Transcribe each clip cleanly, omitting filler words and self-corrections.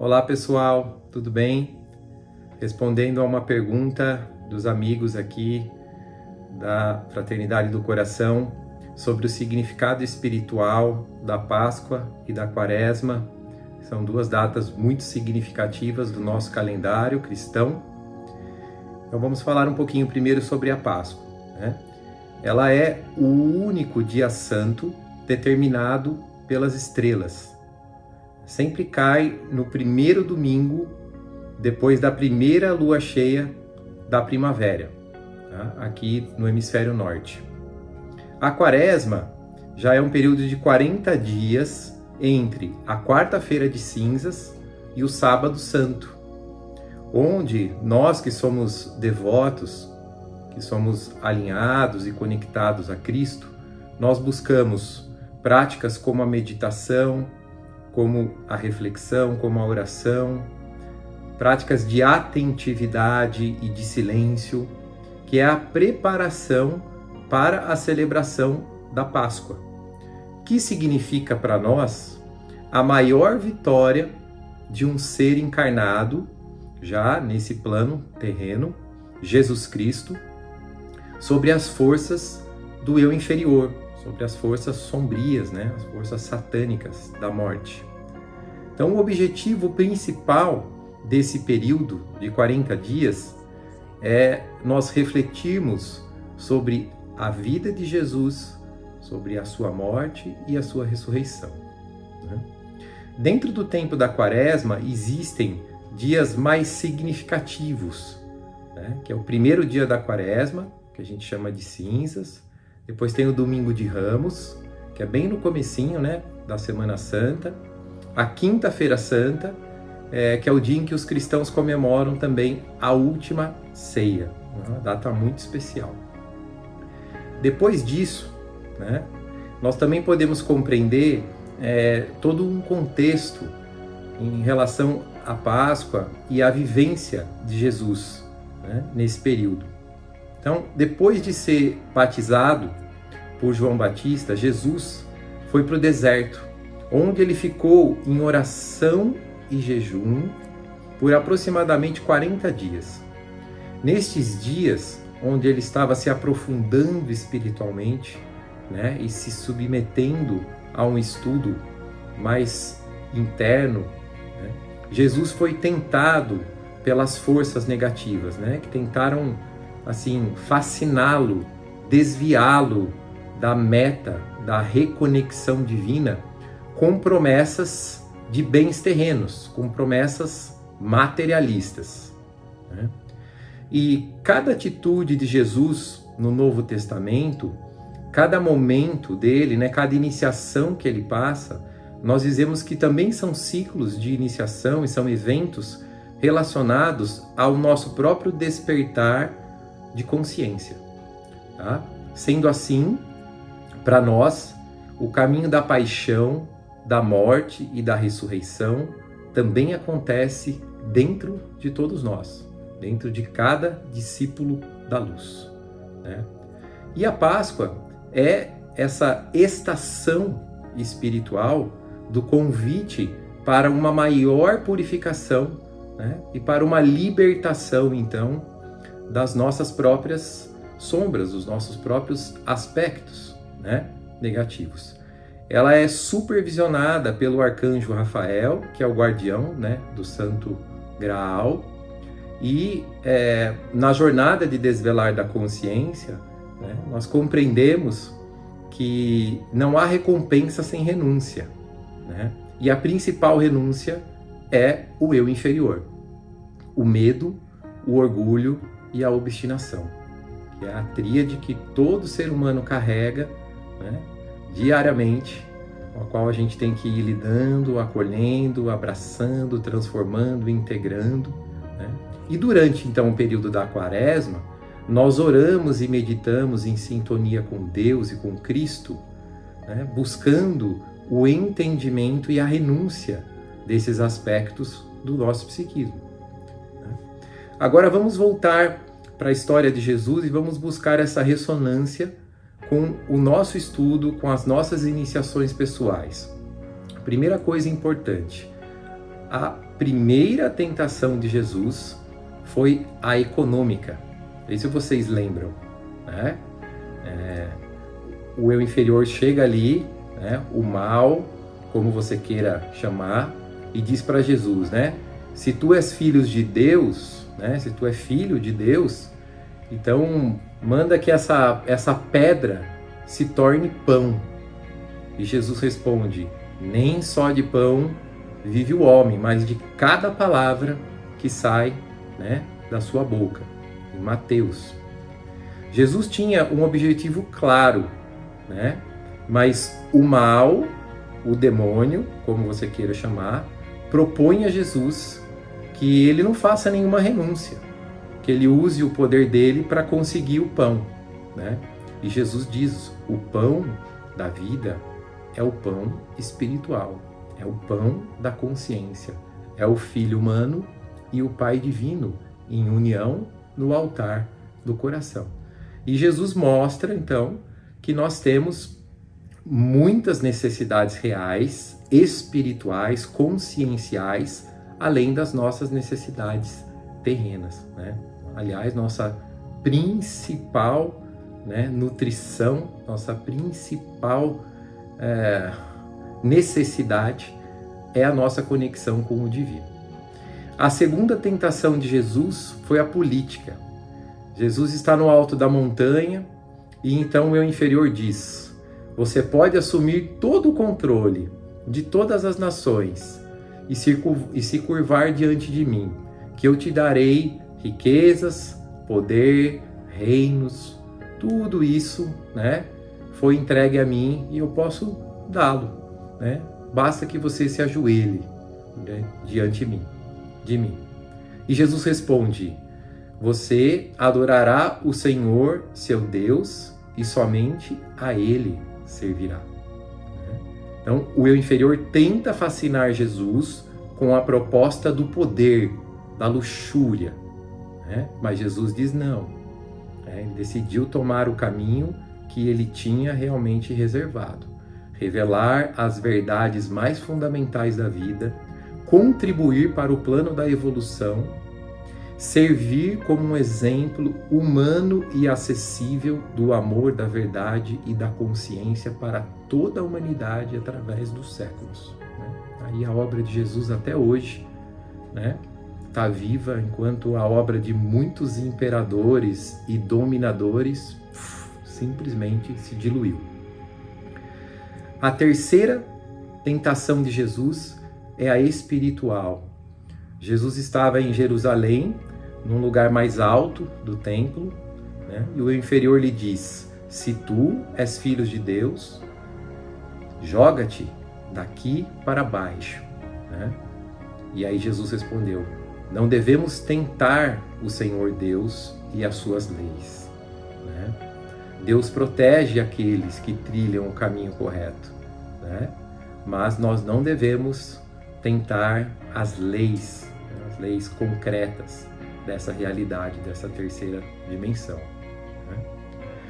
Olá pessoal, tudo bem? Respondendo a uma pergunta dos amigos aqui da Fraternidade do Coração sobre o significado espiritual da Páscoa e da Quaresma. São duas datas muito significativas do nosso calendário cristão. Então vamos falar um pouquinho primeiro sobre a Páscoa, né? Ela é o único dia santo determinado pelas estrelas. Sempre cai no primeiro domingo depois da primeira lua cheia da primavera, tá? Aqui no hemisfério norte. A Quaresma já é um período de 40 dias entre a quarta-feira de cinzas e o sábado santo, onde nós que somos devotos, que somos alinhados e conectados a Cristo, nós buscamos práticas como a meditação, como a reflexão, como a oração, práticas de atentividade e de silêncio, que é a preparação para a celebração da Páscoa, que significa para nós a maior vitória de um ser encarnado, já nesse plano terreno, Jesus Cristo, sobre as forças do eu inferior, sobre as forças sombrias, né? As forças satânicas da morte. Então, o objetivo principal desse período de 40 dias é nós refletirmos sobre a vida de Jesus, sobre a sua morte e a sua ressurreição, né? Dentro do tempo da Quaresma existem dias mais significativos, né? Que é o primeiro dia da Quaresma, que a gente chama de cinzas. Depois tem o Domingo de Ramos, que é bem no comecinho, né, da Semana Santa. A Quinta-feira Santa, que é o dia em que os cristãos comemoram também a última ceia, uma data muito especial. Depois disso, né, nós também podemos compreender todo um contexto em relação à Páscoa e à vivência de Jesus, né, nesse período. Então, depois de ser batizado por João Batista, Jesus foi para o deserto, onde ele ficou em oração e jejum por aproximadamente 40 dias. Nestes dias, onde ele estava se aprofundando espiritualmente, né, e se submetendo a um estudo mais interno, né, Jesus foi tentado pelas forças negativas, né, que tentaram assim fasciná-lo, desviá-lo da meta, da reconexão divina, com promessas de bens terrenos, com promessas materialistas, né? E cada atitude de Jesus no Novo Testamento, cada momento dele, né, cada iniciação que ele passa, nós dizemos que também são ciclos de iniciação e são eventos relacionados ao nosso próprio despertar de consciência, tá? Sendo assim, para nós, o caminho da paixão, da morte e da ressurreição também acontece dentro de todos nós, dentro de cada discípulo da luz, né? E a Páscoa é essa estação espiritual do convite para uma maior purificação, né? E para uma libertação, então, das nossas próprias sombras, dos nossos próprios aspectos, né, negativos. Ela é supervisionada pelo arcanjo Rafael, que é o guardião, né, do Santo Graal, e na jornada de desvelar da consciência, né, nós compreendemos que não há recompensa sem renúncia, né? E a principal renúncia é o eu inferior, o medo, o orgulho e a obstinação, que é a tríade que todo ser humano carrega, né, diariamente, com a qual a gente tem que ir lidando, acolhendo, abraçando, transformando, integrando, né? E durante, então, o período da Quaresma, nós oramos e meditamos em sintonia com Deus e com Cristo, né, buscando o entendimento e a renúncia desses aspectos do nosso psiquismo. Agora vamos voltar para a história de Jesus e vamos buscar essa ressonância com o nosso estudo, com as nossas iniciações pessoais. Primeira coisa importante, a primeira tentação de Jesus foi a econômica. Não sei se vocês lembram, né? O eu inferior chega ali, né? O mal, como você queira chamar, e diz para Jesus, né? Se tu és filho de Deus, né? Se tu é filho de Deus, então manda que essa pedra se torne pão. E Jesus responde: nem só de pão vive o homem, mas de cada palavra que sai, né, da sua boca. Em Mateus. Jesus tinha um objetivo claro, né? Mas o mal, o demônio, como você queira chamar, propõe a Jesus que ele não faça nenhuma renúncia, que ele use o poder dele para conseguir o pão, né? E Jesus diz: o pão da vida é o pão espiritual, é o pão da consciência, é o Filho humano e o Pai divino em união no altar do coração. E Jesus mostra, então, que nós temos muitas necessidades reais, espirituais, conscienciais, além das nossas necessidades terrenas, né? Aliás, nossa principal, né, nutrição, nossa principal necessidade é a nossa conexão com o divino. A segunda tentação de Jesus foi a política. Jesus está no alto da montanha e então o eu inferior diz: você pode assumir todo o controle de todas as nações e se curvar diante de mim, que eu te darei riquezas, poder, reinos, tudo isso, né, foi entregue a mim e eu posso dá-lo, né? Basta que você se ajoelhe, né, diante de mim. E Jesus responde: você adorará o Senhor, seu Deus, e somente a Ele servirá. Então, o eu inferior tenta fascinar Jesus com a proposta do poder, da luxúria, né? Mas Jesus diz não. Ele decidiu tomar o caminho que ele tinha realmente reservado. Revelar as verdades mais fundamentais da vida, contribuir para o plano da evolução, servir como um exemplo humano e acessível do amor, da verdade e da consciência para toda a humanidade através dos séculos. Aí a obra de Jesus até hoje, né, está viva, enquanto a obra de muitos imperadores e dominadores simplesmente se diluiu. A terceira tentação de Jesus é a espiritual. Jesus estava em Jerusalém, num lugar mais alto do templo, né? E o inferior lhe diz: se tu és filho de Deus, joga-te daqui para baixo, né? E aí Jesus respondeu: não devemos tentar o Senhor Deus e as suas leis, né? Deus protege aqueles que trilham o caminho correto, né? Mas nós não devemos tentar as leis concretas dessa realidade, dessa terceira dimensão, né?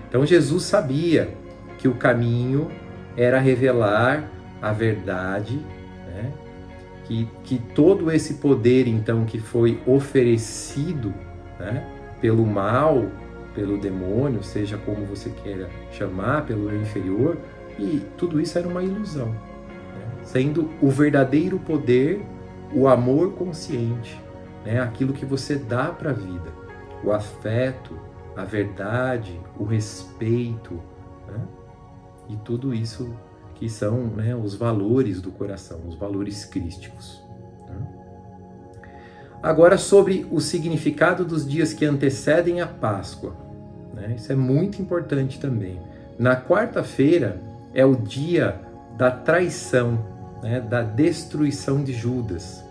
Então Jesus sabia que o caminho era revelar a verdade, né? Que todo esse poder, então, que foi oferecido, né, pelo mal, pelo demônio, seja como você queira chamar, pelo eu inferior, e tudo isso era uma ilusão, né? Sendo o verdadeiro poder o amor consciente, né? Aquilo que você dá para a vida, o afeto, a verdade, o respeito, né? E tudo isso que são, né, os valores do coração, os valores crísticos, né? Agora, sobre o significado dos dias que antecedem a Páscoa, né? Isso é muito importante também. Na quarta-feira é o dia da traição, né, da destruição de Judas.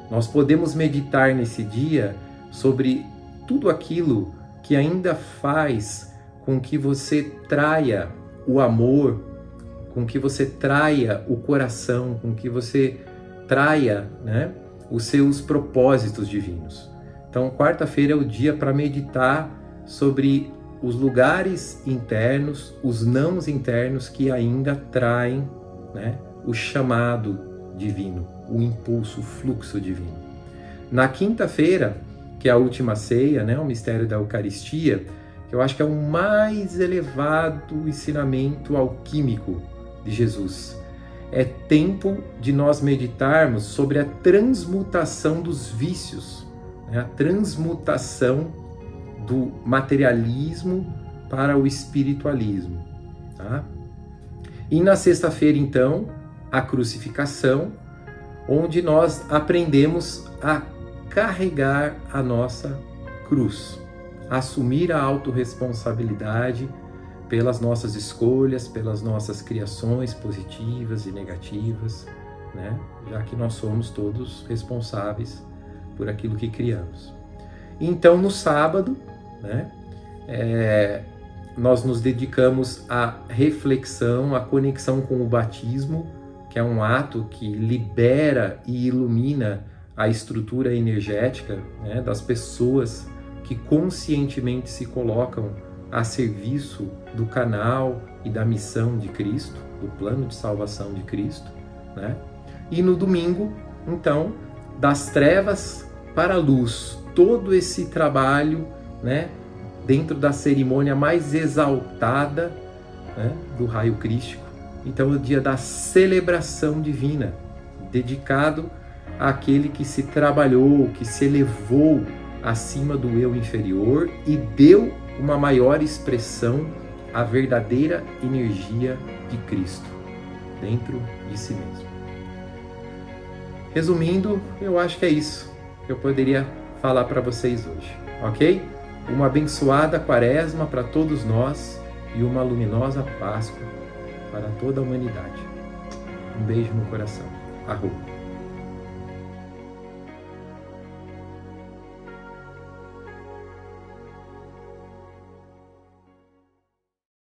Nós podemos meditar nesse dia sobre tudo aquilo que ainda faz com que você traia o amor, com que você traia o coração, com que você traia, né, os seus propósitos divinos. Então, quarta-feira é o dia para meditar sobre os lugares internos, os nãos internos que ainda traem, né, o chamado divino, o impulso, o fluxo divino. Na quinta-feira, que é a última ceia, né, o mistério da Eucaristia, que eu acho que é o mais elevado ensinamento alquímico de Jesus. É tempo de nós meditarmos sobre a transmutação dos vícios, né, a transmutação do materialismo para o espiritualismo. Tá? E na sexta-feira, então, a crucificação, onde nós aprendemos a carregar a nossa cruz, assumir a autorresponsabilidade pelas nossas escolhas, pelas nossas criações positivas e negativas, né? Já que nós somos todos responsáveis por aquilo que criamos. Então, no sábado, né, nós nos dedicamos à reflexão, à conexão com o batismo, que é um ato que libera e ilumina a estrutura energética, né, das pessoas que conscientemente se colocam a serviço do canal e da missão de Cristo, do plano de salvação de Cristo, né? E no domingo, então, das trevas para a luz, todo esse trabalho, né, dentro da cerimônia mais exaltada, né, do raio crístico. Então, é o dia da celebração divina, dedicado àquele que se trabalhou, que se elevou acima do eu inferior e deu uma maior expressão à verdadeira energia de Cristo dentro de si mesmo. Resumindo, eu acho que é isso que eu poderia falar para vocês hoje, ok? Uma abençoada quaresma para todos nós e uma luminosa Páscoa para toda a humanidade. Um beijo no coração. Arroba.